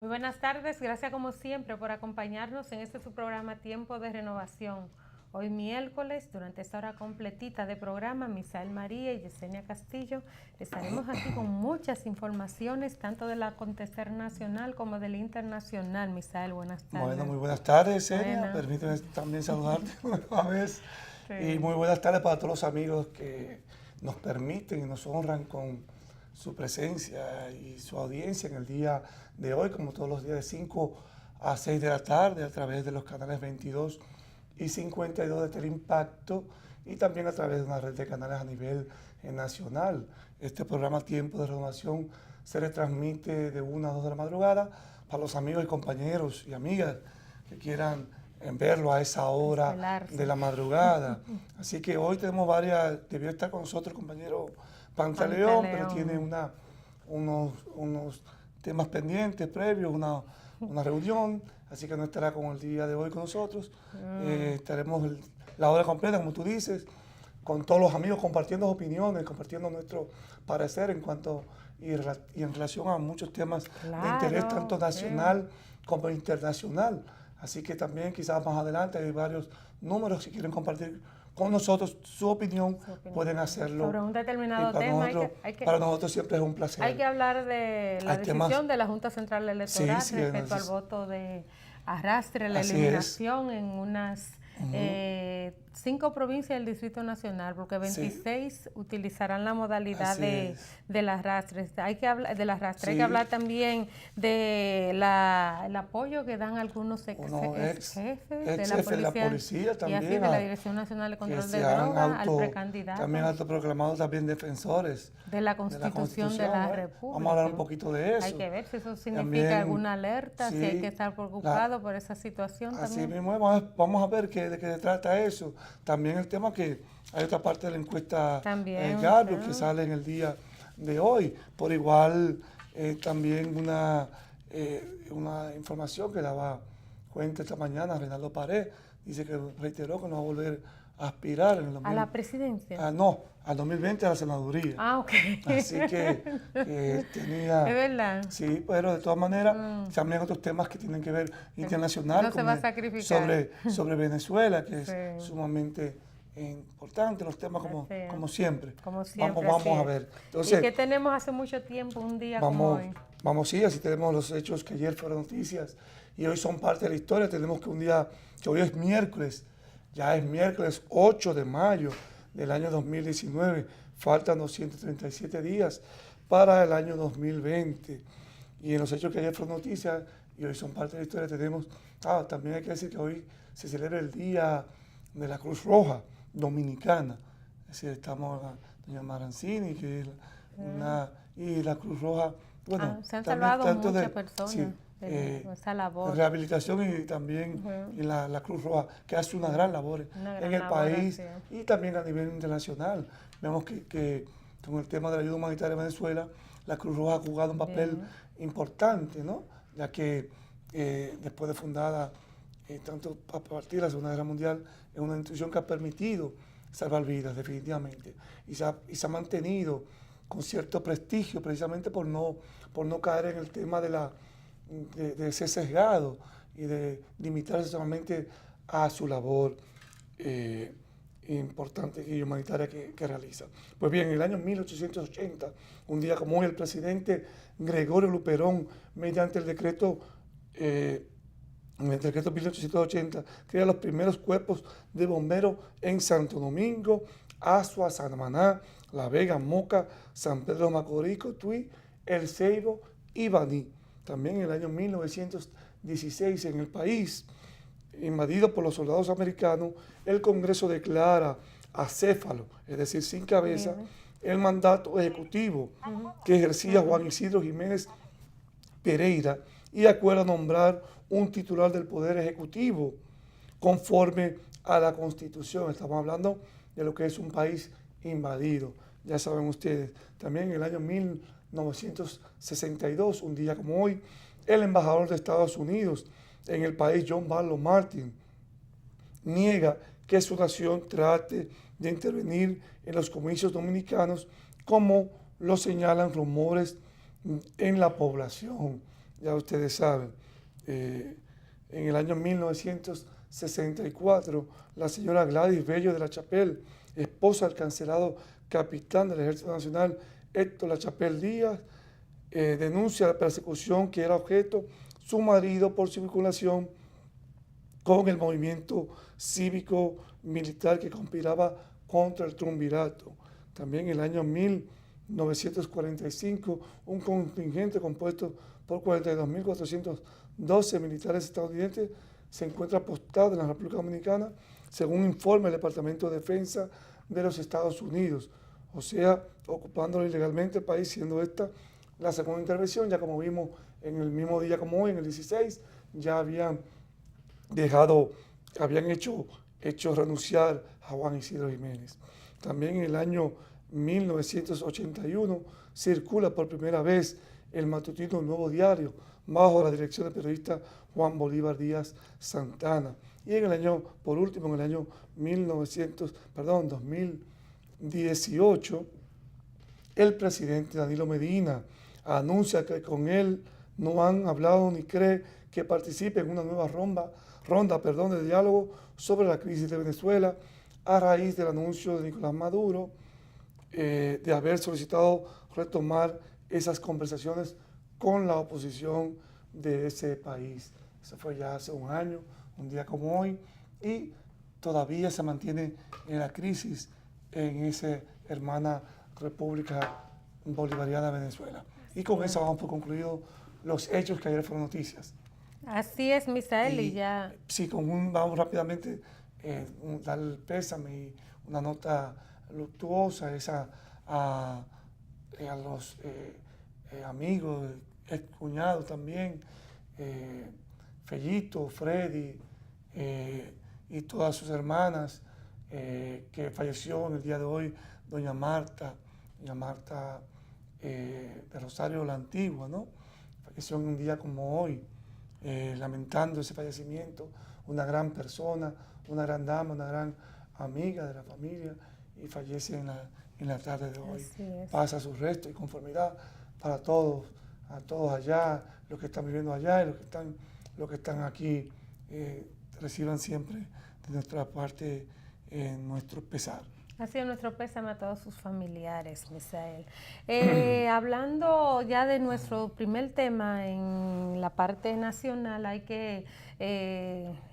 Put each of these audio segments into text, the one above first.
Muy buenas tardes, gracias como siempre por acompañarnos en este su programa Tiempo de Renovación. Hoy miércoles, durante esta hora completita de programa, Misael María y Yesenia Castillo estaremos aquí con muchas informaciones, tanto del acontecer nacional como del internacional. Misael, buenas tardes. Bueno, muy buenas tardes, Yesenia. Permíteme también saludarte una vez. Sí. Y muy buenas tardes para todos los amigos que nos permiten y nos honran con su presencia y su audiencia en el día de hoy, como todos los días de 5 a 6 de la tarde, a través de los canales 22 y 52 de Teleimpacto y también a través de una red de canales a nivel nacional. Este programa Tiempo de Renovación se retransmite de 1 a 2 de la madrugada para los amigos y compañeros y amigas que quieran verlo a esa hora de la madrugada. Así que hoy tenemos varias, debió estar con nosotros el compañero Pantaleón, pero tiene unos temas pendientes previos, una reunión, así que no estará con el día de hoy con nosotros. Estaremos la hora completa, como tú dices, con todos los amigos compartiendo opiniones, compartiendo nuestro parecer en cuanto y en relación a muchos temas de interés tanto nacional como internacional. Así que también quizás más adelante hay varios números, si quieren compartir con nosotros su opinión, pueden hacerlo. Sobre un determinado tema. Para nosotros siempre es un placer. Hay que hablar de la decisión de la Junta Central Electoral respecto al voto de arrastre, la eliminación en unas 5 provincias del Distrito Nacional, porque 26 utilizarán la modalidad del arrastre. Hay que hablar del arrastre, hay que hablar también del apoyo que dan algunos ex jefes de la policía también, y así de la Dirección Nacional de Control de Drogas al precandidato. También autoproclamados también defensores de la Constitución de la República. Vamos a hablar un poquito de eso. Hay que ver si eso significa también, alguna alerta, si hay que estar preocupado por esa situación así también. Mismo, vamos a ver de qué se trata eso. También el tema que hay otra parte de la encuesta Garbio que sale en el día de hoy. Por igual, también una información que daba cuenta esta mañana Reinaldo Pared, dice que reiteró que no va a volver a aspirar en el 2020. ¿A la presidencia? No, al 2020 a la senaduría. Ah, ok. Así que tenía... ¿Es verdad? Sí, pero de todas maneras, también otros temas que tienen que ver internacional. No se va a sacrificar. Sobre Venezuela, que es sumamente importante, los temas como siempre. Como siempre. Vamos a ver. Entonces, y que tenemos hace mucho tiempo, un día como hoy. Sí, así tenemos los hechos que ayer fueron noticias y hoy son parte de la historia. Tenemos que un día, que hoy es miércoles, ya es miércoles 8 de mayo del año 2019. Faltan 237 días para el año 2020. Y en los hechos que ayer fueron noticias y hoy son parte de la historia tenemos... también hay que decir que hoy se celebra el Día de la Cruz Roja Dominicana. Es decir, estamos doña Marancini, que es y la Cruz Roja... Bueno, se han salvado muchas personas. Sí, esa labor. Rehabilitación y también y la Cruz Roja, que hace una gran labor en el país y también a nivel internacional. Vemos que con el tema de la ayuda humanitaria a Venezuela, la Cruz Roja ha jugado un papel importante, ¿no? Ya que después de fundada, tanto a partir de la Segunda Guerra Mundial, es una institución que ha permitido salvar vidas, definitivamente, y se ha mantenido con cierto prestigio, precisamente por no caer en el tema de ser sesgado y de limitarse solamente a su labor importante y humanitaria que realiza. Pues bien, en el año 1880, un día como hoy, el presidente Gregorio Luperón, mediante el decreto 1880, crea los primeros cuerpos de bomberos en Santo Domingo, Azua, Samaná, La Vega, Moca, San Pedro de Macorís, Cotuí, El Ceibo y Baní. También en el año 1916, en el país invadido por los soldados americanos, el Congreso declara acéfalo, es decir, sin cabeza, el mandato ejecutivo que ejercía Juan Isidro Jiménez Pereira y acuerda nombrar un titular del Poder Ejecutivo conforme a la Constitución. Estamos hablando de lo que es un país invadido, ya saben ustedes. También en el año 1962, un día como hoy, el embajador de Estados Unidos en el país, John Barlow Martin, niega que su nación trate de intervenir en los comicios dominicanos como lo señalan rumores en la población. ya ustedes saben. En el año 1964, la señora Gladys Bello de la Chapelle, esposa del cancelado capitán del Ejército Nacional Héctor Lachapelle Díaz, denuncia la persecución que era objeto su marido por su vinculación con el movimiento cívico militar que conspiraba contra el triunvirato. También en el año 1945, un contingente compuesto por 42.412 militares estadounidenses se encuentra apostado en la República Dominicana, según informa el Departamento de Defensa de los Estados Unidos, o sea, ocupándolo ilegalmente el país, siendo esta la segunda intervención. Ya como vimos en el mismo día como hoy, en el 16, ya habían hecho renunciar a Juan Isidro Jiménez. También en el año 1981 circula por primera vez el matutino Nuevo Diario, bajo la dirección del periodista Juan Bolívar Díaz Santana. Y por último, en el año 2018, el presidente Danilo Medina anuncia que con él no han hablado ni cree que participe en una nueva ronda de diálogo sobre la crisis de Venezuela, a raíz del anuncio de Nicolás Maduro de haber solicitado retomar esas conversaciones con la oposición de ese país. Eso fue ya hace un año, un día como hoy, y todavía se mantiene en la crisis en esa hermana República Bolivariana de Venezuela. Y con eso vamos por concluido los hechos que ayer fueron noticias. Así es, Misael, y ya... Sí, vamos rápidamente dar el pésame y una nota luctuosa a los amigos, excuñados también, Fellito, Freddy y todas sus hermanas, que falleció en el día de hoy doña Marta de Rosario la Antigua, ¿no? Falleció en un día como hoy, lamentando ese fallecimiento, una gran persona, una gran dama, una gran amiga de la familia, y fallece en la tarde de hoy. Pasa su resto y conformidad para todos, a todos allá, los que están viviendo allá y los que están aquí, reciban siempre de nuestra parte nuestro pesar. Así es, nuestro pésame a todos sus familiares, Misael. Hablando ya de nuestro primer tema en la parte nacional, hay que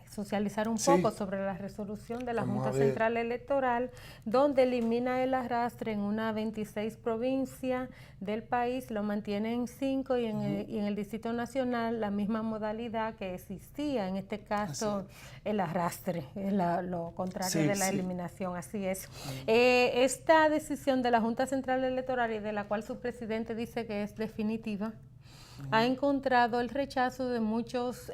socializar un poco sobre la resolución de la Junta Central Electoral, donde elimina el arrastre en una 26 provincias del país, lo mantiene en 5 y en el Distrito Nacional la misma modalidad que existía, en este caso el arrastre, lo contrario de la eliminación, así es. Esta decisión de la Junta Central Electoral, y de la cual su presidente dice que es definitiva, ha encontrado el rechazo de muchos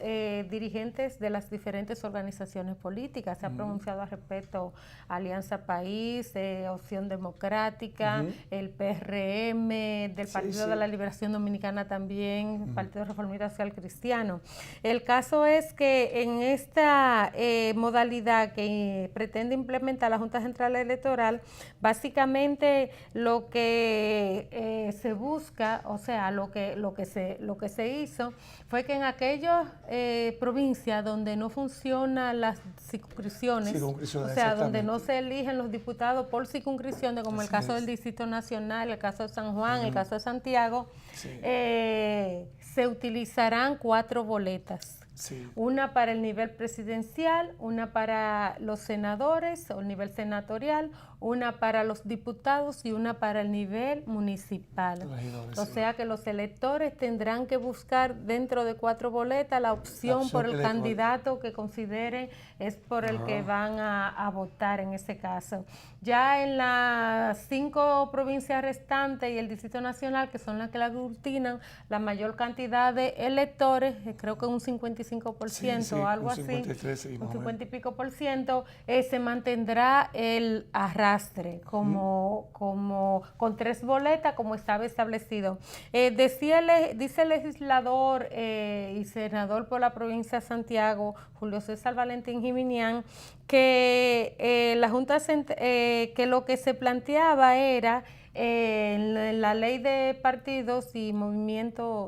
dirigentes de las diferentes organizaciones políticas. Se ha pronunciado al respecto Alianza País, Opción Democrática, el PRM, del Partido de la Liberación Dominicana también, Partido Reformista Social Cristiano. El caso es que en esta modalidad que pretende implementar la Junta Central Electoral, básicamente lo que se busca, o sea, lo que se hizo fue que en aquellas provincias donde no funcionan las circunscripciones, o sea, donde no se eligen los diputados por circunscripciones, como el caso del Distrito Nacional, el caso de San Juan, el caso de Santiago, se utilizarán 4 boletas. Una para el nivel presidencial, una para los senadores o el nivel senatorial, una para los diputados y una para el nivel municipal. O sea que los electores tendrán que buscar dentro de 4 boletas la opción por el candidato que consideren es por el que van a votar en ese caso. Ya en las 5 provincias restantes y el Distrito Nacional, que son las que la aglutinan la mayor cantidad de electores, creo que un 55% o algo así, un 50 y pico por ciento, se mantendrá el arrastre con 3 boletas como estaba establecido. Dice el legislador y senador por la provincia de Santiago, Julio César Valentín Jiminián, que la Junta que lo que se planteaba era en la ley de partidos y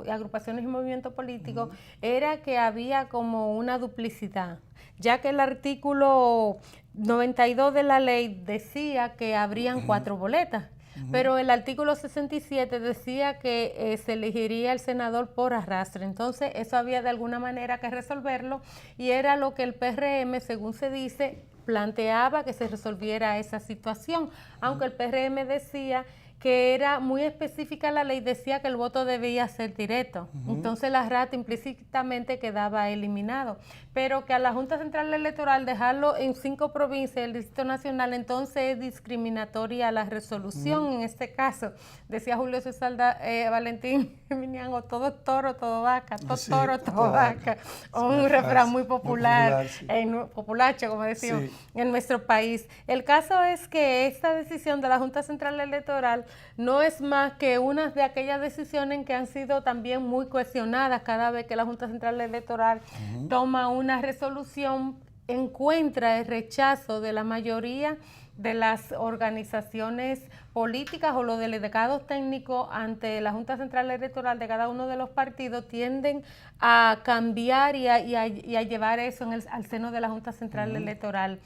agrupaciones y movimientos políticos, era que había como una duplicidad, ya que el artículo 92 de la ley decía que habrían 4 boletas. Pero el artículo 67 decía que se elegiría el senador por arrastre. Entonces, eso había de alguna manera que resolverlo, y era lo que el PRM, según se dice, planteaba que se resolviera esa situación, aunque el PRM decía que era muy específica la ley, decía que el voto debía ser directo. Entonces la rata implícitamente quedaba eliminado, pero que a la Junta Central Electoral dejarlo en 5 provincias del Distrito Nacional, entonces es discriminatoria la resolución. En este caso, decía Julio César Valentín Miniango, todo toro, todo vaca, todo toro, todo vaca, un refrán muy popular, populacho, como decimos, en nuestro país. El caso es que esta decisión de la Junta Central Electoral no es más que una de aquellas decisiones que han sido también muy cuestionadas. Cada vez que la Junta Central Electoral toma una resolución, encuentra el rechazo de la mayoría de las organizaciones políticas o los delegados técnicos ante la Junta Central Electoral de cada uno de los partidos, tienden a cambiar y a llevar eso al seno de la Junta Central Electoral.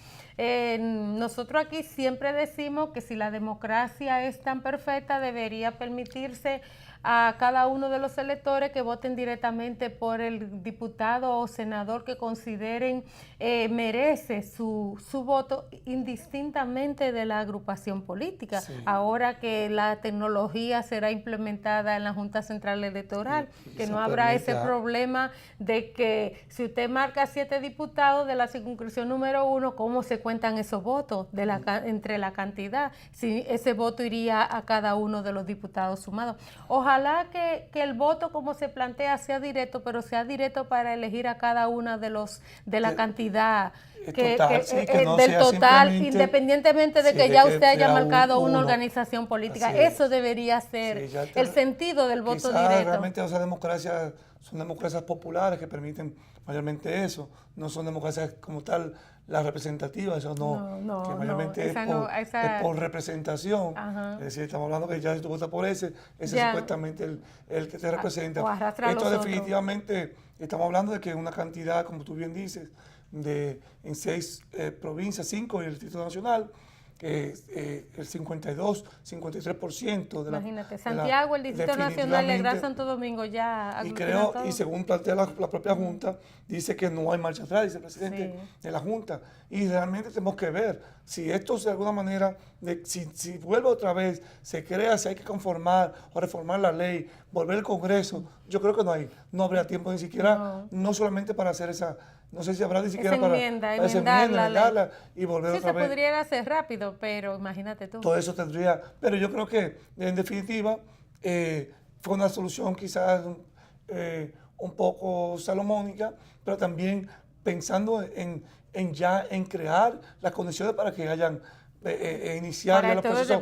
Nosotros aquí siempre decimos que si la democracia es tan perfecta, debería permitirse a cada uno de los electores que voten directamente por el diputado o senador que consideren merece su voto, indistintamente de la agrupación política. Ahora que la tecnología será implementada en la Junta Central Electoral, que no habrá ese problema de que si usted marca 7 diputados de la circunscripción número 1, ¿cómo se cuentan esos votos entre la cantidad? Si ese voto iría a cada uno de los diputados sumados. Ojalá que el voto, como se plantea, sea directo, pero sea directo para elegir a cada una de la cantidad del total, independientemente de que ya usted haya marcado una organización política. Eso debería ser el sentido del voto directo. Realmente esas democracias son democracias populares que permiten mayormente eso, no son democracias como tal las representativas, eso que mayormente es por representación. Es decir, estamos hablando que ya si tú votas por ese es supuestamente el que te representa. Esto definitivamente, estamos hablando de que una cantidad, como tú bien dices, en 6 provincias, 5 y el Distrito Nacional, que el 53% de la... Imagínate, Santiago, el Distrito Nacional, el Gran Santo Domingo ya... Y según plantea la propia Junta, dice que no hay marcha atrás, dice el presidente de la Junta. Y realmente tenemos que ver si esto de alguna manera, si vuelve otra vez, se crea, si hay que conformar o reformar la ley, volver al Congreso, yo creo que no habría tiempo ni siquiera, no solamente para hacer esa... No sé si habrá ni siquiera para enmendarla y volver otra vez. Sí, se podría hacer rápido, pero imagínate tú. Todo eso tendría... Pero yo creo que, en definitiva, fue una solución quizás un poco salomónica, pero también pensando en crear las condiciones para que hayan... iniciar el proceso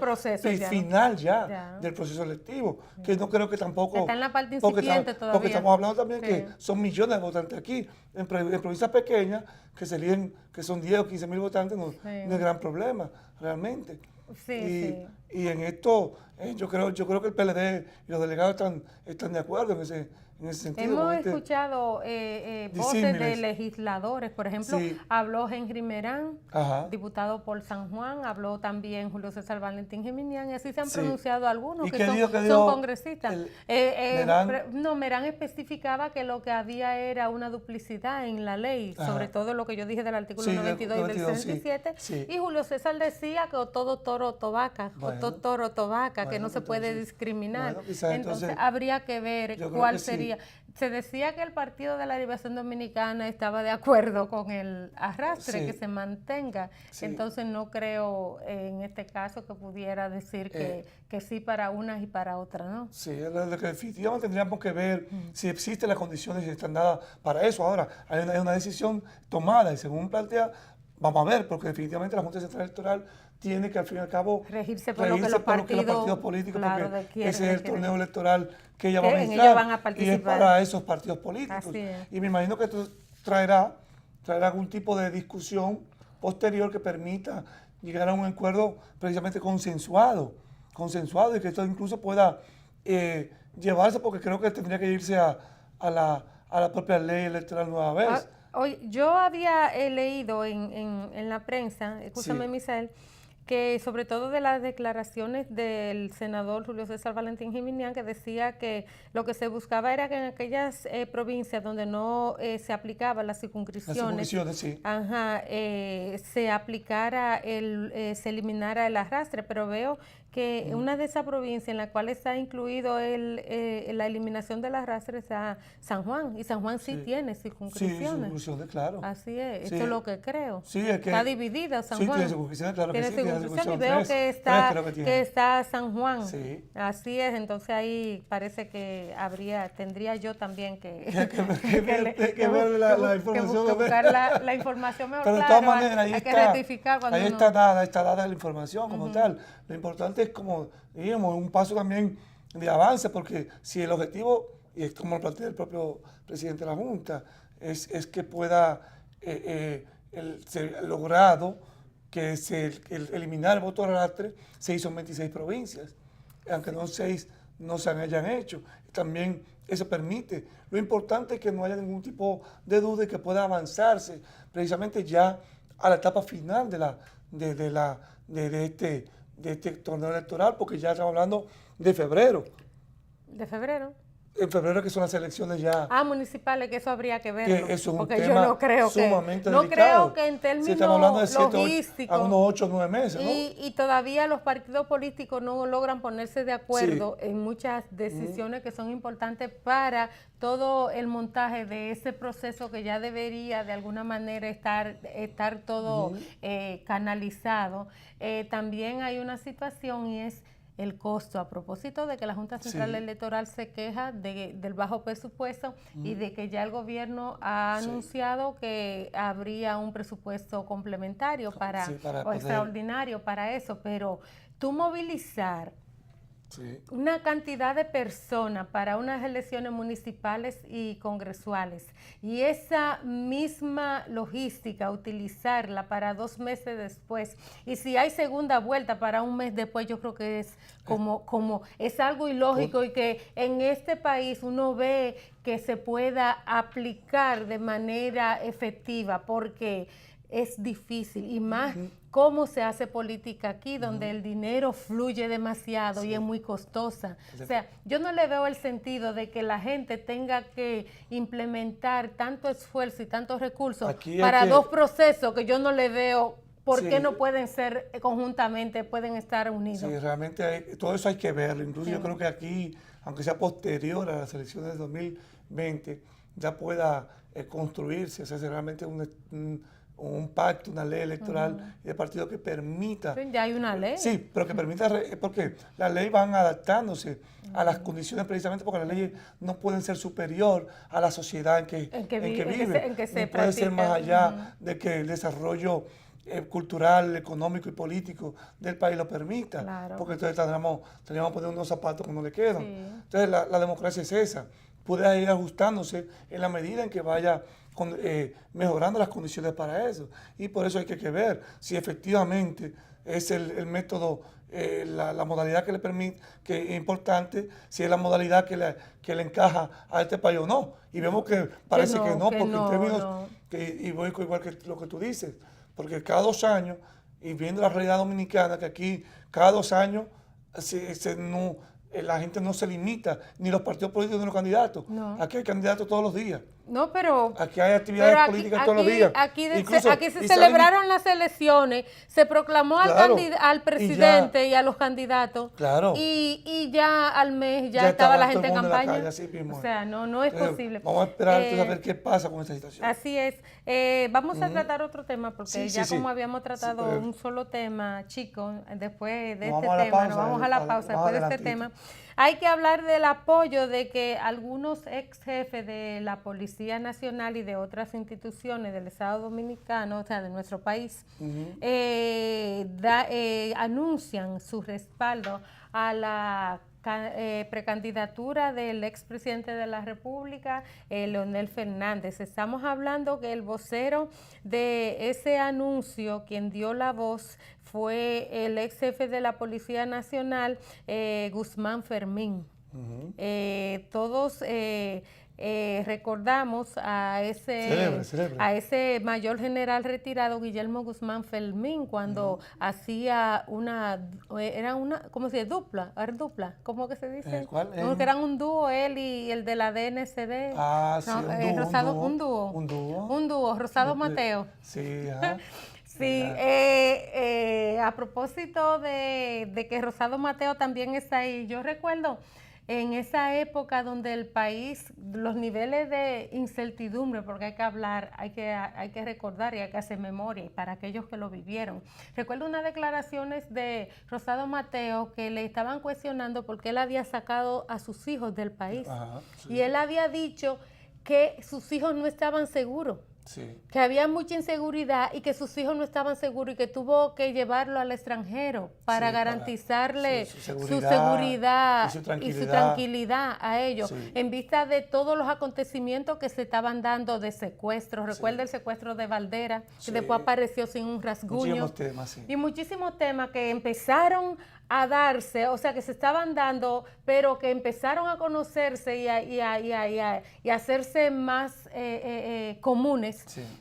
final del proceso electivo, que no creo que tampoco... Está en la parte incipiente todavía. Porque estamos hablando también que son millones de votantes aquí. En provincias pequeñas, que se eligen, que son 10 o 15 mil votantes, no es gran problema, realmente. Y en esto, yo creo que el PLD y los delegados están de acuerdo en ese sentido. Hemos escuchado voces de legisladores, por ejemplo, habló Henry Merán, diputado por San Juan, habló también Julio César Valentín Geminián, y así se han pronunciado algunos que son congresistas. Merán especificaba que lo que había era una duplicidad en la ley, sobre todo lo que yo dije del artículo 92 y del 67, y Julio César decía que todo toro, tobaca, que no se puede discriminar. Entonces habría que ver cuál sería. Se decía que el Partido de la Liberación Dominicana estaba de acuerdo con el arrastre, que se mantenga. Entonces no creo en este caso que pudiera decir que sí para unas y para otras, ¿no? Sí, lo que definitivamente tendríamos que ver si existen las condiciones y están dadas para eso. Ahora, hay una decisión tomada y según plantea, vamos a ver, porque definitivamente la Junta Central Electoral tiene que al fin y al cabo regirse por lo que los partidos políticos, porque ese es el torneo electoral que ella va a administrar y es para esos partidos políticos. Y me imagino que esto traerá algún tipo de discusión posterior que permita llegar a un acuerdo precisamente consensuado consensuado y que esto incluso pueda llevarse, porque creo que tendría que irse a la propia ley electoral nueva vez. Yo había leído en la prensa, escúchame, Misael, que sobre todo de las declaraciones del senador Julio César Valentín Giminián, que decía que lo que se buscaba era que en aquellas provincias donde no se aplicaban las circunscripciones, sí. Se aplicara, se eliminara el arrastre, pero veo que una de esas provincias en la cual está incluido la eliminación del arrastre es San Juan, y San Juan sí tiene circunscripciones. Sí, circunscripciones, claro. Así es, esto es lo que creo. Sí, es que está dividida San Juan. Tiene circunscripciones, claro que sí. Y veo que está San Juan. Sí. Así es, entonces ahí parece que tendría yo también que ver la información. Que buscar la información mejor. Pero de todas maneras, ahí está, rectificar cuando está dada la información como tal. Lo importante es, como digamos, un paso también de avance, porque si el objetivo, y es como lo plantea el propio presidente de la Junta, es que pueda ser logrado que eliminar el voto arrastre, se hizo en 26 provincias, aunque no 6 no se hayan hecho. También eso permite. Lo importante es que no haya ningún tipo de duda y que pueda avanzarse precisamente ya a la etapa final de este torneo electoral, porque ya estamos hablando de febrero. ¿De febrero? En febrero, que son las elecciones ya municipales, que eso habría que verlo, que eso es un porque tema yo no creo sumamente no delicado. creo que en términos estamos hablando de 7, logísticos, a unos 8 o 9 meses, ¿no? Y todavía los partidos políticos no logran ponerse de acuerdo en muchas decisiones que son importantes para todo el montaje de ese proceso, que ya debería de alguna manera estar todo canalizado. También hay una situación, y es el costo, a propósito de que la Junta Central Electoral se queja del bajo presupuesto y de que ya el gobierno ha anunciado que habría un presupuesto complementario o extraordinario para eso, pero tú movilizar una cantidad de personas para unas elecciones municipales y congresuales, y esa misma logística utilizarla para 2 meses después, y si hay segunda vuelta para un mes después, yo creo que es como es algo ilógico, y que en este país uno ve que se pueda aplicar de manera efectiva, porque es difícil, y más cómo se hace política aquí, donde el dinero fluye demasiado y es muy costosa. O sea, yo no le veo el sentido de que la gente tenga que implementar tanto esfuerzo y tantos recursos para 2 procesos que yo no le veo por qué no pueden ser conjuntamente, pueden estar unidos. Sí, realmente todo eso hay que verlo. Incluso yo creo que aquí, aunque sea posterior a las elecciones de 2020, ya pueda construirse, o sea, realmente un pacto, una ley electoral de partido que permita... Ya hay una ley. Sí, pero que permita, porque las leyes van adaptándose a las condiciones, precisamente porque las leyes no pueden ser superior a la sociedad en que vive. En que se no puede ser más allá de que el desarrollo cultural, económico y político del país lo permita. Claro. Porque entonces tendríamos que poner unos zapatos que no le quedan. Sí. Entonces la democracia es esa. Puede ir ajustándose en la medida en que vaya mejorando las condiciones para eso. Y por eso hay que ver si efectivamente es el método, la modalidad que le permite, que es importante, si es la modalidad que le encaja a este país o no. Y vemos que parece que no, porque en términos, y voy igual que lo que tú dices, porque cada 2 años, y viendo la realidad dominicana, que aquí cada 2 años la gente no se limita, ni los partidos políticos ni los candidatos. No. Aquí hay candidatos todos los días. No, pero... Aquí hay actividades políticas todos los días. Aquí se celebraron las elecciones, se proclamó al presidente y a los candidatos. Claro. Y ya al mes ya estaba la gente en campaña. O sea, no es posible. Vamos a esperar a ver qué pasa con esta situación. Así es. Vamos a tratar otro tema, porque como habíamos tratado un solo tema, chico, después de este tema, nos vamos a la pausa después de este tema. Hay que hablar del apoyo de que algunos ex jefes de la Policía Nacional y de otras instituciones del Estado Dominicano, o sea, de nuestro país, anuncian su respaldo a la precandidatura del expresidente de la República, Leonel Fernández. Estamos hablando que el vocero de ese anuncio, quien dio la voz, fue el ex jefe de la Policía Nacional, Guzmán Fermín. Todos recordamos a ese mayor general retirado, Guillermo Guzmán Fermín, cuando hacía ¿cómo se dice? Dupla, ¿cómo que se dice? ¿Cuál? No, que eran un dúo, él y el de la DNCD. Sí, un dúo, Rosado Mateo. Sí, ajá. Sí, a propósito de que Rosado Mateo también está ahí, yo recuerdo en esa época donde el país, los niveles de incertidumbre, porque hay que hablar, hay que recordar y hay que hacer memoria para aquellos que lo vivieron. Recuerdo unas declaraciones de Rosado Mateo que le estaban cuestionando porque él había sacado a sus hijos del país. Ajá, sí. Y él había dicho que sus hijos no estaban seguros. Sí. Que había mucha inseguridad y que sus hijos no estaban seguros y que tuvo que llevarlo al extranjero para garantizarle su seguridad y su tranquilidad a ellos, en vista de todos los acontecimientos que se estaban dando de secuestros. Recuerda el secuestro de Valdera, que después apareció sin un rasguño. Muchísimos temas, y muchísimos temas que empezaron a darse, o sea, que se estaban dando, pero que empezaron a conocerse y a hacerse más comunes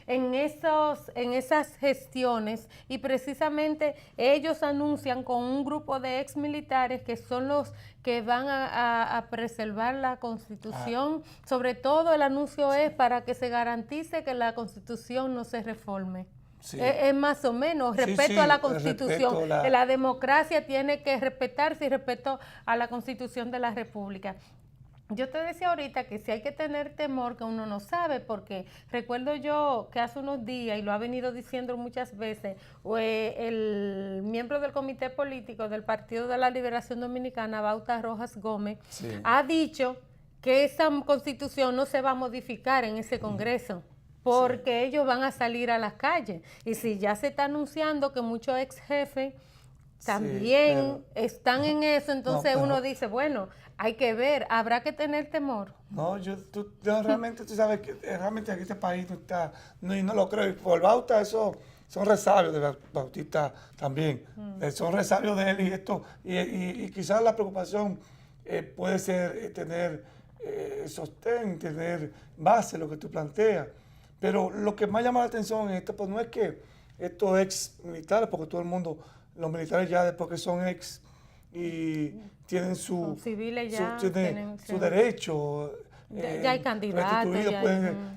en esas gestiones, y precisamente ellos anuncian con un grupo de exmilitares que son los que van a preservar la Constitución. Sobre todo el anuncio es para que se garantice que la Constitución no se reforme. Sí. Es más o menos respeto a la Constitución. La democracia tiene que respetarse y respeto a la Constitución de la República. Yo te decía ahorita que si hay que tener temor, que uno no sabe, porque recuerdo yo que hace unos días, y lo ha venido diciendo muchas veces, el miembro del comité político del Partido de la Liberación Dominicana, Bauta Rojas Gómez, ha dicho que esa Constitución no se va a modificar en ese Congreso. Porque ellos van a salir a las calles. Y si ya se está anunciando que muchos ex jefes también están en eso, entonces uno dice, bueno, hay que ver, habrá que tener temor. No, yo realmente, tú sabes que realmente aquí este país no está, y no lo creo. Y por Bauta, eso son resabios de Bautista también. Son resabios de él y esto, y quizás la preocupación puede ser tener sostén, tener base, lo que tú planteas. Pero lo que más llama la atención en esto, pues no es que estos ex militares, porque todo el mundo, los militares ya después que son ex y tienen su derecho. Ya hay candidatos.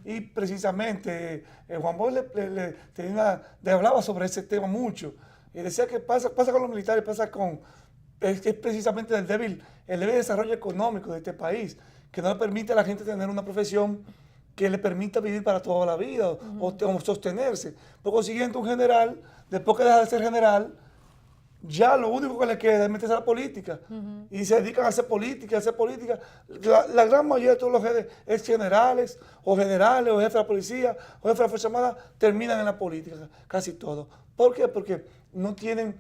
Y precisamente Juan Bosch le hablaba sobre ese tema mucho. Y decía que pasa con los militares, es precisamente el débil desarrollo económico de este país, que no le permite a la gente tener una profesión que le permita vivir para toda la vida o sostenerse. Por consiguiente, un general, después que deja de ser general, ya lo único que le queda es meterse a la política. Y se dedican a hacer política, La gran mayoría de todos los ex generales o jefes de la policía o jefes de la Fuerza Armada terminan en la política, casi todos. ¿Por qué? Porque no tienen,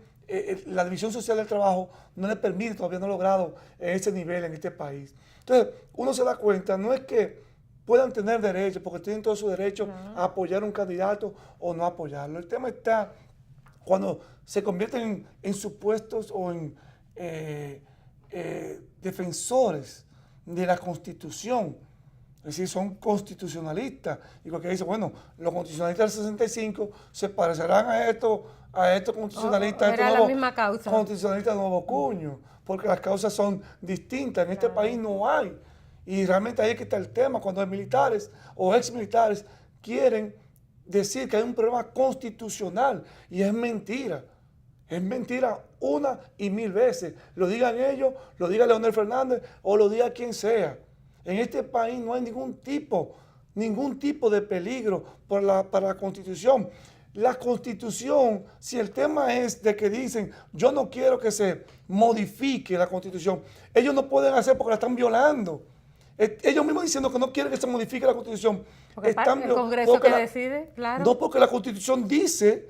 la división social del trabajo no les permite, todavía no ha logrado ese nivel en este país. Entonces, uno se da cuenta, no es que puedan tener derecho, porque tienen todo su derecho a apoyar a un candidato o no apoyarlo. El tema está cuando se convierten en supuestos o en defensores de la Constitución. Es decir, son constitucionalistas. Y cualquiera dice, bueno, los constitucionalistas del 65 se parecerán a estos constitucionalistas. Era la misma causa. Constitucionalistas de Nuevo Cuño, porque las causas son distintas. En este país no hay. Y realmente ahí es que está el tema, cuando los militares o exmilitares quieren decir que hay un problema constitucional, y es mentira una y mil veces. Lo digan ellos, lo diga Leonel Fernández o lo diga quien sea. En este país no hay ningún tipo de peligro para la Constitución. La Constitución, si el tema es de que dicen, yo no quiero que se modifique la Constitución, ellos no pueden hacer porque la están violando. Ellos mismos diciendo que no quieren que se modifique la Constitución. Porque el Congreso que decide, claro. No, porque la Constitución dice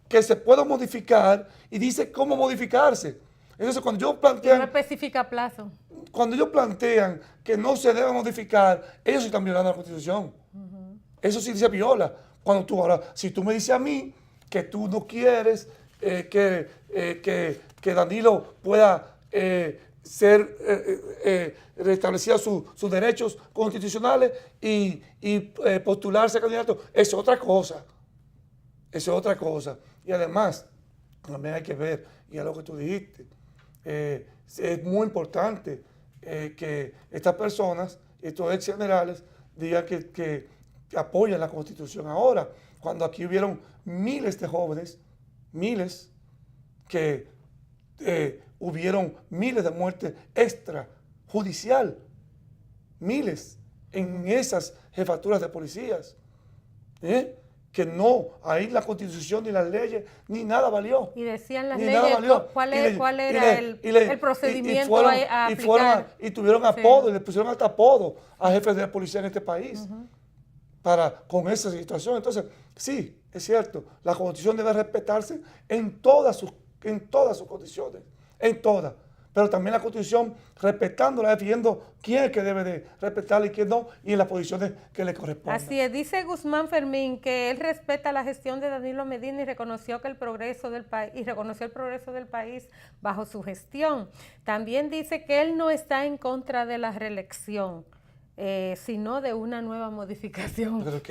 que se puede modificar y dice cómo modificarse. Entonces, cuando ellos plantean... Y no especifica plazo. Cuando ellos plantean que no se debe modificar, ellos sí están violando la Constitución. Eso sí se viola. Cuando tú ahora, si tú me dices a mí que tú no quieres que Danilo pueda ser restablecida sus derechos constitucionales y postularse a candidato, eso es otra cosa. Eso es otra cosa. Y además, también hay que ver, y es lo que tú dijiste, es muy importante que estas personas, estos ex generales, digan que apoyan la Constitución ahora, cuando aquí hubieron miles de jóvenes, miles, que hubieron miles de muertes extrajudicial, miles en esas jefaturas de policías, que no, ahí la Constitución ni las leyes ni nada valió. Y decían las leyes cuál era el procedimiento a aplicar. Y tuvieron apodo, y le pusieron hasta apodo a jefes de policía en este país con esa situación. Entonces, sí, es cierto, la Constitución debe respetarse en todas sus condiciones, en todas. Pero también la Constitución, respetándola, definiendo quién es que debe de respetarla y quién no, y en las posiciones que le corresponden. Así es, dice Guzmán Fermín que él respeta la gestión de Danilo Medina y reconoció el progreso del país bajo su gestión. También dice que él no está en contra de la reelección, sino de una nueva modificación pero es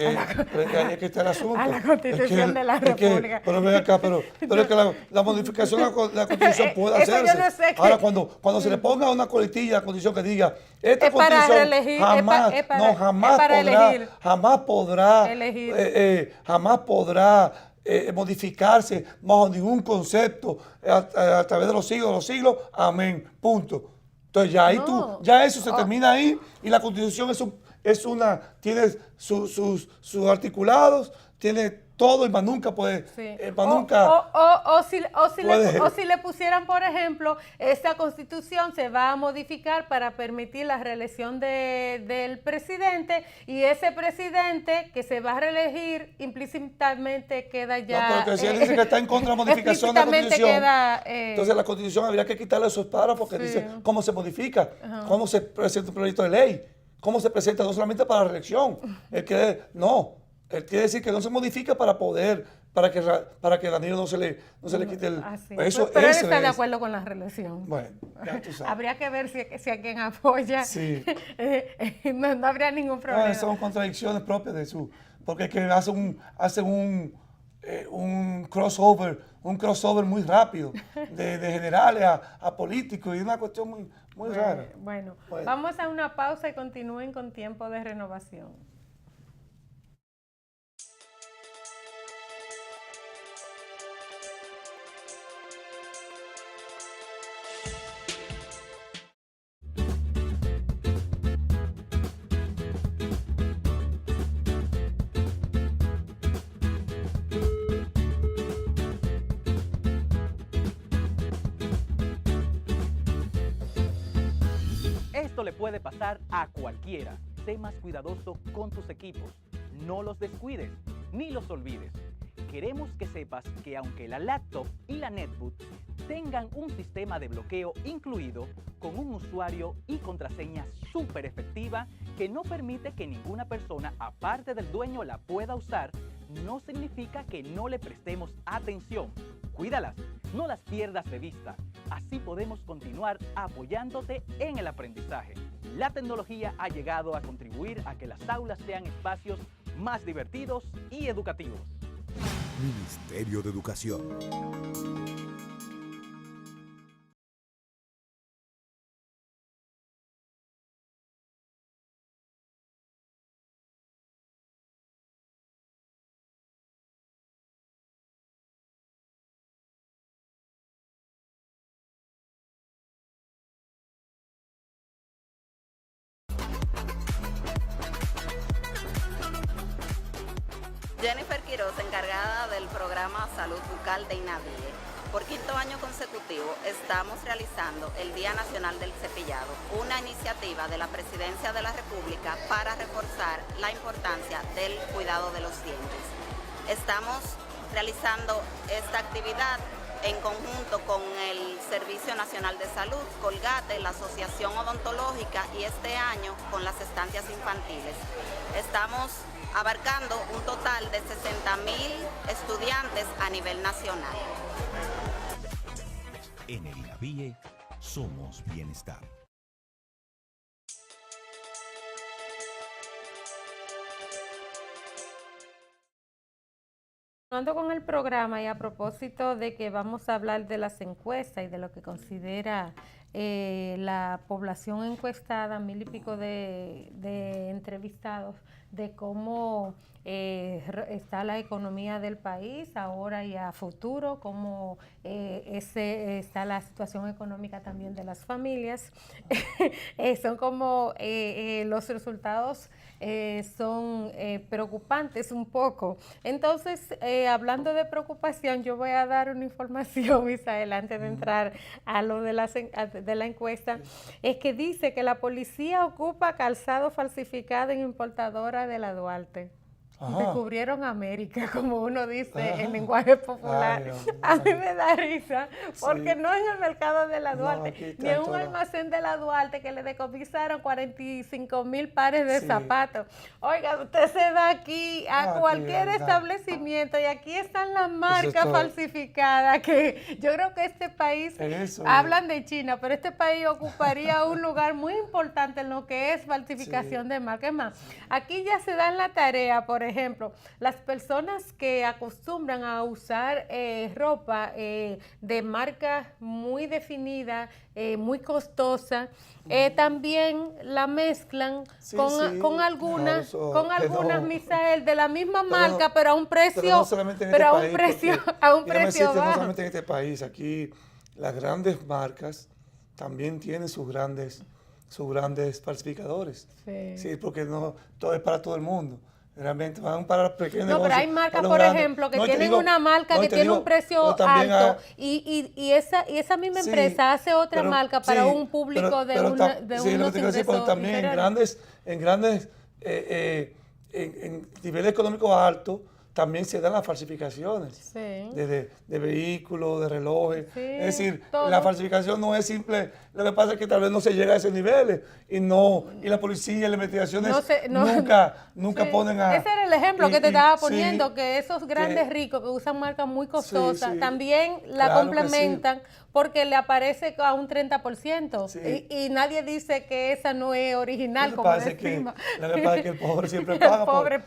que está el asunto. A la Constitución de la República. Pero ven acá, pero es que la modificación de la Constitución puede hacerse. Yo no sé ahora, cuando se le ponga una coletilla a la Constitución que diga, esta Constitución jamás podrá modificarse bajo ningún concepto a través de los siglos, amén, punto. Entonces ya eso se termina ahí y la Constitución tiene sus articulados, tiene todo y más nunca puede, si le pusieran, por ejemplo, esta Constitución se va a modificar para permitir la reelección del presidente y ese presidente que se va a reelegir implícitamente queda ya... No, pero si él dice que está en contra de la modificación de la Constitución, entonces la Constitución habría que quitarle esos párrafos que dice cómo se modifica, cómo se presenta un proyecto de ley, cómo se presenta no solamente para la reelección, él quiere decir que no se modifica para que Danilo no se le quite el... Eso, pero él está de acuerdo con la reelección. Bueno, ya tú sabes. Habría que ver si a quien apoya no habría ningún problema. No, son contradicciones propias de porque es que hacen un crossover muy rápido de generales a políticos y una cuestión muy rara. Bueno, vamos a una pausa y continúen con Tiempo de Renovación. Esto le puede pasar a cualquiera. Sé más cuidadoso con tus equipos. No los descuides ni los olvides. Queremos que sepas que aunque la laptop y la netbook tengan un sistema de bloqueo incluido con un usuario y contraseña súper efectiva que no permite que ninguna persona aparte del dueño la pueda usar, no significa que no le prestemos atención. Cuídalas, no las pierdas de vista. Así podemos continuar apoyándote en el aprendizaje. La tecnología ha llegado a contribuir a que las aulas sean espacios más divertidos y educativos. Ministerio de Educación. Jennifer Quiroz, encargada del programa Salud Bucal de INAVIE. Por quinto año consecutivo estamos realizando el Día Nacional del Cepillado, una iniciativa de la Presidencia de la República para reforzar la importancia del cuidado de los dientes. Estamos realizando esta actividad en conjunto con el Servicio Nacional de Salud, Colgate, la Asociación Odontológica y este año con las estancias infantiles. Estamos abarcando un total de 60.000 estudiantes a nivel nacional. En el INAVIE somos bienestar. Continuando con el programa y a propósito de que vamos a hablar de las encuestas y de lo que considera la población encuestada, 1,000 y pico de entrevistados, de cómo está la economía del país ahora y a futuro, cómo está la situación económica también de las familias. Son como los resultados son preocupantes un poco. Entonces, hablando de preocupación, yo voy a dar una información, Misael, antes de entrar a lo de la encuesta, es que dice que la policía ocupa calzado falsificado en importadora de la Duarte. Ajá. Descubrieron América, como uno dice en lenguaje popular. A mí me da risa, porque no en el mercado de la Duarte, ni en un almacén de la Duarte que le decomisaron 45,000 pares de zapatos. Oiga, usted se va aquí a cualquier establecimiento y aquí están las marcas falsificadas, que yo creo que este país, hablan de China, pero este país ocuparía un lugar muy importante en lo que es falsificación de marcas. Es más, aquí ya se dan la tarea, por ejemplo, las personas que acostumbran a usar ropa de marca muy definida, muy costosa, también la mezclan con algunas, Misael, de la misma marca, pero a un precio, no solamente en a un precio bajo. No solamente en este país, aquí las grandes marcas también tienen sus grandes falsificadores. Sí, porque no todo es para todo el mundo. Realmente van para los pequeños negocios. No, pero hay marcas, por ejemplo, que tienen una marca que tiene un precio alto y esa misma empresa hace otra marca para un público de unos ingresos. Pero también en niveles económicos altos también se dan las falsificaciones de vehículos, de relojes. Es decir, la falsificación no es simple. Lo que pasa es que tal vez no se llega a esos niveles y la policía y las investigaciones nunca ponen a... Ese era el ejemplo que te estaba poniendo, que esos grandes ricos que usan marcas muy costosas también la complementan porque le aparece a un 30% y nadie dice que esa no es original, como decimos. Lo que pasa es que el pobre siempre paga.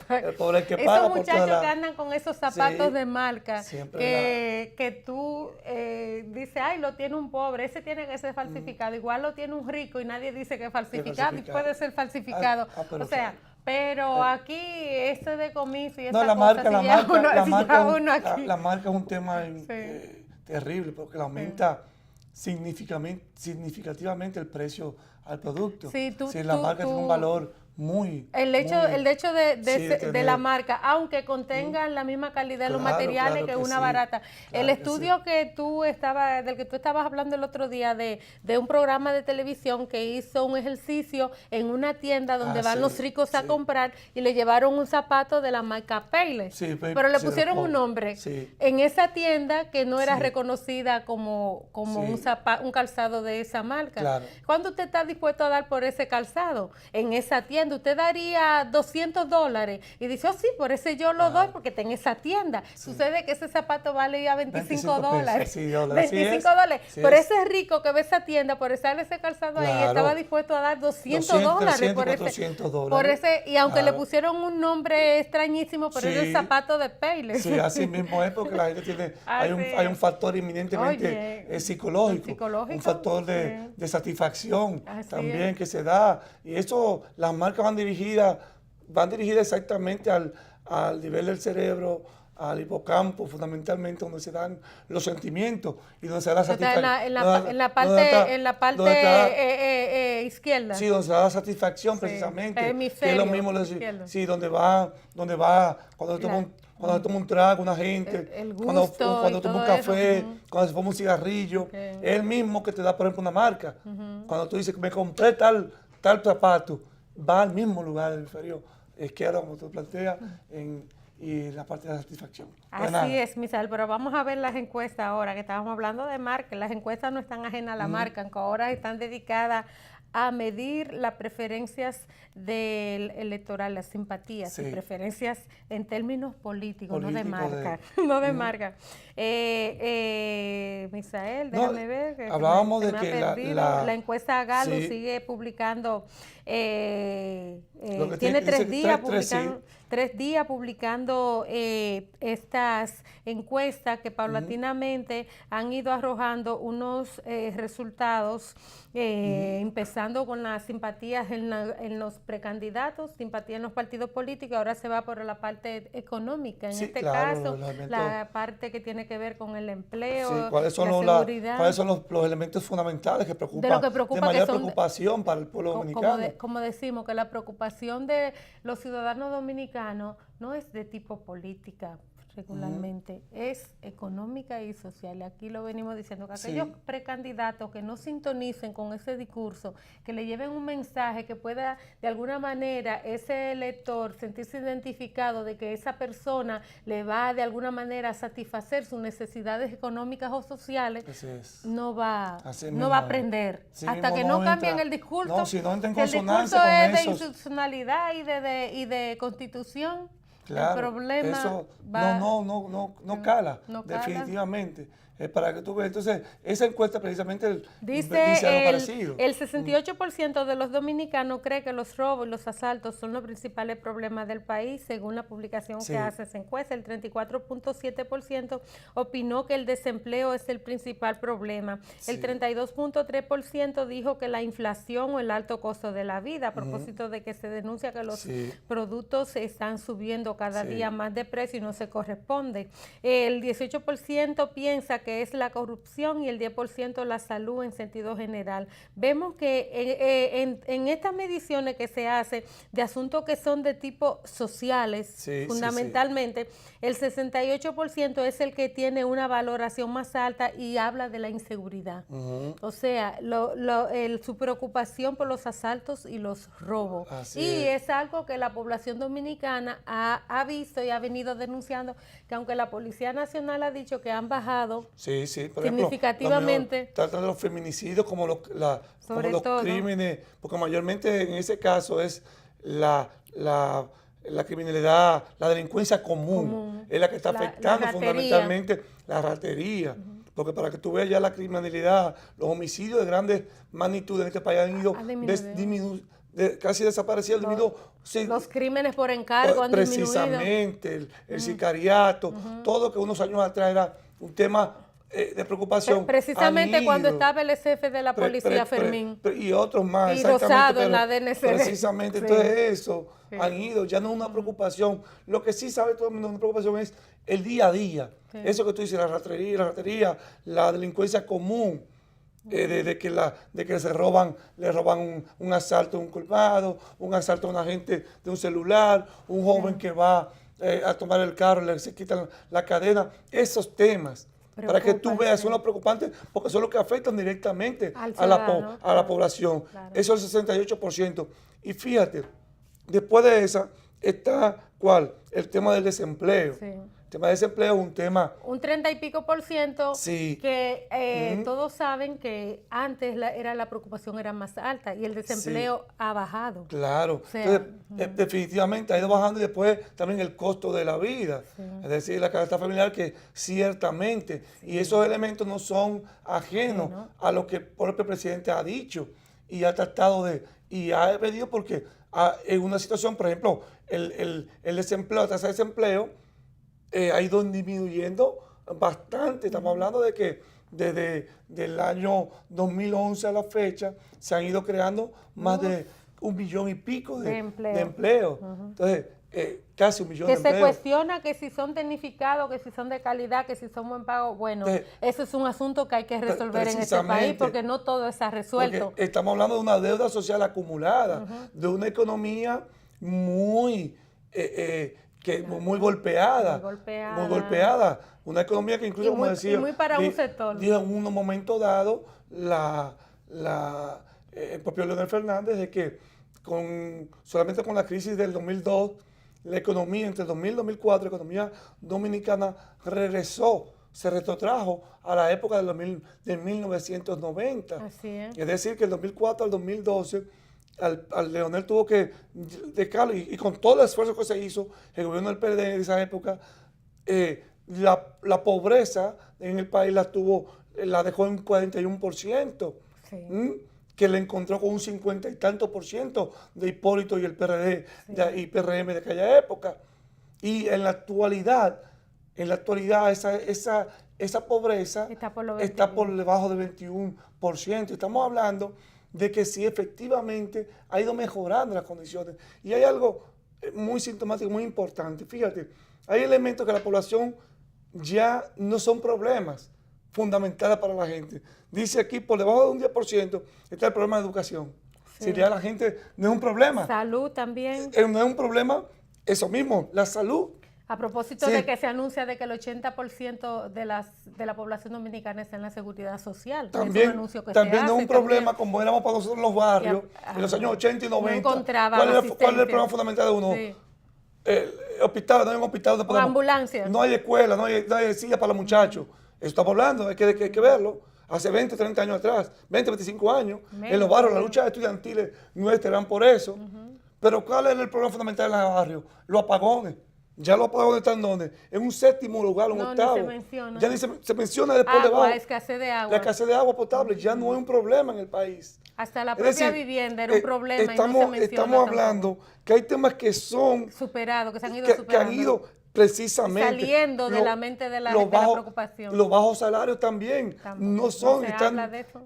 El pobre es que paga. Esos muchachos que andan con esos zapatos de marca, que tú dices, ay, lo tiene un pobre, ese tiene que ser falsificado. Igual lo tiene un rico y nadie dice que es falsificado y puede ser falsificado. Pero aquí ese decomiso y esa la marca es un tema terrible porque le aumenta significativamente el precio al producto. La marca tiene un valor el hecho de la marca, aunque contengan la misma calidad de los materiales que una barata. El estudio del que tú estabas hablando el otro día de un programa de televisión que hizo un ejercicio en una tienda donde van los ricos a comprar y le llevaron un zapato de la marca Payless, pero le pusieron un nombre en esa tienda que no era reconocida como un calzado de esa marca. ¿Cuánto usted está dispuesto a dar por ese calzado en esa tienda? Usted daría $200 y dice, sí, por ese yo lo doy porque está en esa tienda. Sucede que ese zapato vale ya $25. $25. Pero ese rico que ve esa tienda, por usar ese calzado ahí, estaba dispuesto a dar $200 por ese, y aunque le pusieron un nombre extrañísimo, pero era el zapato de Payless. Sí, así mismo es porque la gente tiene, hay un factor eminentemente psicológico, un factor de satisfacción también que se da, y eso, las marcas van dirigidas exactamente al nivel del cerebro, al hipocampo, fundamentalmente donde se dan los sentimientos y donde se da la satisfacción. En la parte izquierda. Sí, donde se da la satisfacción precisamente. Hemisferio, que es lo mismo, donde va cuando toma un trago una gente, el gusto, cuando toma un café, cuando se fuma un cigarrillo, es el mismo que te da, por ejemplo, una marca. Cuando tú dices que me compré tal zapato, va al mismo lugar del hemisferio izquierdo, como tú planteas, en y la parte de la satisfacción. Así es, Misael, pero vamos a ver las encuestas ahora, que estábamos hablando de marca. Las encuestas no están ajenas a la marca, aunque ahora están dedicadas a medir las preferencias del electoral, las simpatías y preferencias en términos políticos, no de marca. No de marca. Misael, déjame ver. Que hablábamos de que la encuesta Galo sigue publicando, tiene 3 días publicando. 3 días publicando estas encuestas que paulatinamente han ido arrojando unos resultados, empezando con las simpatías en los precandidatos, simpatía en los partidos políticos, ahora se va por la parte económica, en este caso, la parte que tiene que ver con el empleo, ¿cuáles son la seguridad. ¿Cuáles son los elementos fundamentales que preocupan, de mayor preocupación para el pueblo dominicano? Como decimos, que la preocupación de los ciudadanos dominicanos no es de tipo política regularmente, es económica y social. Y aquí lo venimos diciendo, que aquellos precandidatos que no sintonicen con ese discurso, que le lleven un mensaje que pueda de alguna manera ese elector sentirse identificado de que esa persona le va de alguna manera a satisfacer sus necesidades económicas o sociales, no va a aprender. Hasta que no cambien el discurso, si no entra en el discurso es de institucionalidad y de constitución. Claro, el problema eso no cala, definitivamente. Para que tú veas. Entonces, esa encuesta precisamente dice algo parecido. El 68% de los dominicanos cree que los robos y los asaltos son los principales problemas del país, según la publicación que hace esa encuesta. El 34.7% opinó que el desempleo es el principal problema. El 32.3% dijo que la inflación o el alto costo de la vida, a propósito de que se denuncia que los productos están subiendo cada día más de precio y no se corresponde. El 18% piensa que es la corrupción y el 10% la salud en sentido general. Vemos que en estas mediciones que se hacen de asuntos que son de tipo sociales, fundamentalmente, el 68% es el que tiene una valoración más alta y habla de la inseguridad. O sea, su preocupación por los asaltos y los robos. Es algo que la población dominicana ha visto y ha venido denunciando, que aunque la Policía Nacional ha dicho que han bajado por significativamente. Ejemplo, tratan de los feminicidios como los crímenes, porque mayormente en ese caso es la criminalidad, la delincuencia común, es la que está afectando fundamentalmente la ratería. Porque para que tú veas ya la criminalidad, los homicidios de grandes magnitudes en este país han ido casi desapareciendo. Los crímenes por encargo han disminuido. Precisamente, el sicariato, todo que unos años atrás era un tema de preocupación. Precisamente cuando estaba el jefe de la policía, Fermín. Y otros más. Y Rosado en la DNCD. Precisamente, entonces eso han ido, ya no es una preocupación. Lo que sí sabe todo el mundo, una preocupación es el día a día. Eso que tú dices, la ratería, la delincuencia común. De que le roban un asalto a un colmado, un asalto a un agente de un celular, un joven que va a tomar el carro, se quitan la cadena. Esos temas, para que tú veas, son los preocupantes, porque son los que afectan directamente a la población. Eso es el 68%. Y fíjate, después de esa está, ¿cuál? El tema del desempleo. El tema del desempleo es un tema... Un 30 y pico % que todos saben que antes la preocupación era más alta y el desempleo ha bajado. Claro. Entonces, definitivamente ha ido bajando, y después también el costo de la vida. Es decir, la canasta familiar, que ciertamente, y esos elementos no son ajenos a lo que el propio presidente ha dicho y ha tratado y ha pedido, porque en una situación, por ejemplo, el desempleo, la tasa de desempleo, ha ido disminuyendo bastante. Estamos hablando de que desde el año 2011 a la fecha se han ido creando más de 1 millón y pico de empleos. Entonces, casi 1 millón de empleos. Que se cuestiona que si son tecnificados, que si son de calidad, que si son buen pago. Bueno, eso es un asunto que hay que resolver en este país, porque no todo está resuelto. Estamos hablando de una deuda social acumulada, de una economía muy golpeada. Una economía que incluso, como decía, muy para un sector. Dijo en un momento dado el propio Leonel Fernández, de que solamente con la crisis del 2002, la economía entre 2000 y 2004, la economía dominicana regresó, se retrotrajo a la época del 1990. Así es. Es decir, que del 2004 al 2012, al Leonel tuvo que dejarlo, y con todo el esfuerzo que se hizo, el gobierno del PLD de esa época, la pobreza en el país la dejó en 41%, sí. Que le encontró con un 50 y tanto por ciento de Hipólito y el PRD y PRM de aquella época. Y en la actualidad esa pobreza está por debajo del 21%. Estamos hablando de que sí, efectivamente ha ido mejorando las condiciones. Y hay algo muy sintomático, muy importante. Fíjate, hay elementos que la población ya no son problemas fundamentales para la gente. Dice aquí, por debajo de un 10% está el problema de educación. Sí. Si ya la gente no es un problema. Salud también. No es un problema, eso mismo, la salud. A propósito de que se anuncia de que el 80% de la población dominicana está en la seguridad social. También, es un anuncio que también se no es hace, un problema como éramos para nosotros en los barrios, en los años 80 y 90. No encontraba ¿Cuál es el problema fundamental de uno? Sí. Hospital, no hay un hospital. No ambulancia. No hay escuela, no hay silla para los muchachos. Eso estamos hablando, hay que verlo. Hace 20, 30 años atrás, 20, 25 años, en los barrios, las luchas estudiantiles nuestras eran por eso. Pero ¿cuál es el problema fundamental en los barrios? Los apagones. Ya los apagones están ¿dónde? En un séptimo lugar, un octavo. Ni se menciona. Ya ni se menciona después debajo. Escasez de agua. La escasez de agua potable ya no es un problema en el país. Hasta la propia vivienda era un problema y no se menciona. Estamos hablando que hay temas que son superados, que se han ido superando. Que han ido precisamente saliendo de la mente de la preocupación. Los bajos salarios también no son. No se habla de eso.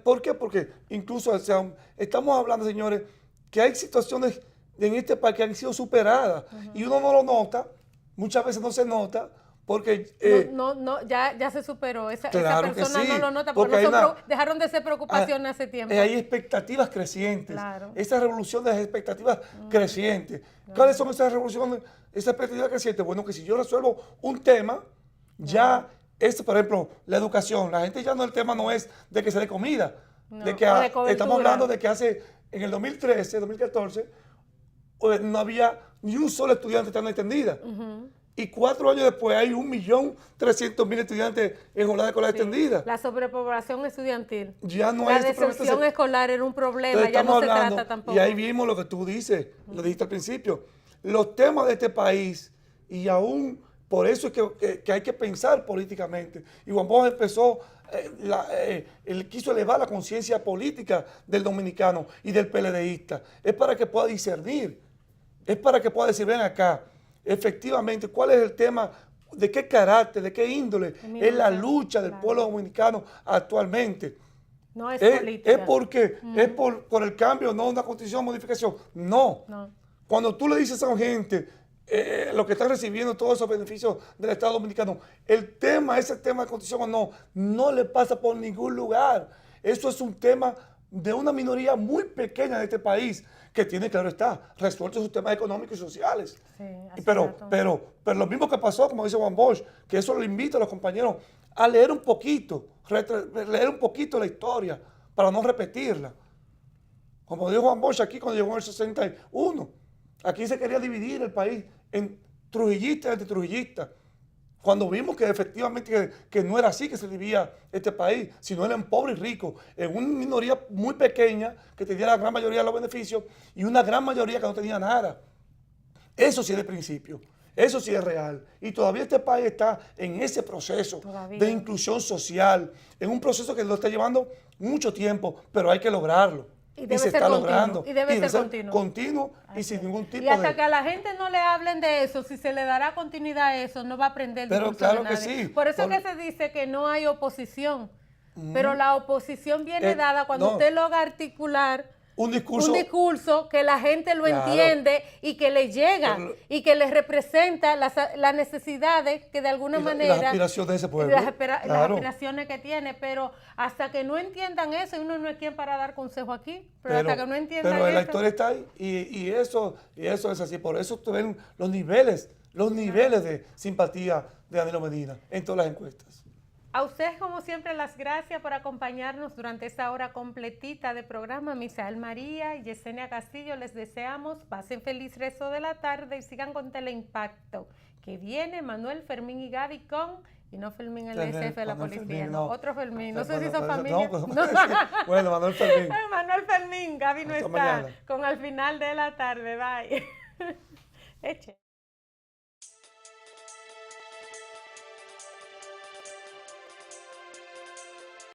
¿Por qué? Porque incluso estamos hablando, señores, que hay situaciones en este país que han sido superadas y uno no lo nota, muchas veces no se nota porque... ya se superó, esa claro persona sí, no lo nota porque dejaron de ser preocupaciones hace tiempo. Hay expectativas crecientes, claro. Esa revolución de las expectativas crecientes. ¿Cuáles son esas revoluciones, esas expectativas crecientes? Bueno, que si yo resuelvo un tema, ya, por ejemplo, la educación, la gente ya el tema no es de que se dé comida, estamos hablando de que en el 2013, 2014, no había ni un solo estudiante tan extendida. Y 4 años después hay 1.300.000 estudiantes en jornada escolar extendida. La sobrepoblación estudiantil. Ya no hay deserción escolar era un problema, entonces, ya no se trata tampoco. Y ahí vimos lo que tú dices, lo dijiste al principio. Los temas de este país, y aún por eso es que hay que pensar políticamente. Y Juan Bosch empezó, él quiso elevar la conciencia política del dominicano y del PLDista. Es para que pueda discernir, es para que pueda decir, ven acá, efectivamente, ¿cuál es el tema? ¿De qué carácter, de qué índole es la lucha del pueblo dominicano actualmente? No es política. Es porque es por el cambio, no una constitución, modificación. No. Cuando tú le dices a la gente lo que están recibiendo todos esos beneficios del Estado dominicano, ese tema de constitución o no le pasa por ningún lugar. Eso es un tema de una minoría muy pequeña de este país que tiene, claro está, resuelto sus temas económicos y sociales. Sí, pero lo mismo que pasó, como dice Juan Bosch, que eso lo invito a los compañeros a leer un poquito la historia para no repetirla. Como dijo Juan Bosch aquí cuando llegó en el 61, aquí se quería dividir el país en trujillistas y antitrujillistas. Cuando vimos que efectivamente que no era así que se dividía este país, sino eran pobres y ricos, en una minoría muy pequeña que tenía la gran mayoría de los beneficios y una gran mayoría que no tenía nada. Eso sí es de principio, eso sí es real. Y todavía este país está en ese proceso de inclusión social, en un proceso que lo está llevando mucho tiempo, pero hay que lograrlo. Y se está logrando. Y debe ser continuo y sin ningún tipo de... Y hasta que a la gente no le hablen de eso, si se le dará continuidad a eso, no va a aprender. Pero claro que sí. Por eso es que se dice que no hay oposición. Pero la oposición viene dada cuando usted logra articular un discurso que la gente lo entiende y que le llega y que le representa las necesidades que de alguna manera... Las aspiraciones de ese pueblo. Las aspiraciones que tiene, pero hasta que no entiendan eso, uno no es quien para dar consejo aquí, pero hasta que no entiendan eso... Pero la historia está ahí y eso es así. Por eso ustedes ven los niveles de simpatía de Danilo Medina en todas las encuestas. A ustedes, como siempre, las gracias por acompañarnos durante esta hora completita de programa. Misael María y Yesenia Castillo les deseamos pasen feliz resto de la tarde y sigan con Teleimpacto, que viene Manuel, Fermín y Gaby con, y no Fermín el jefe de la policía, Fermín, no, otro Fermín, no sé si son familia. Bueno, Manuel Fermín. Manuel Fermín, Gaby no está, mañana. con al final de la tarde, bye. Eche.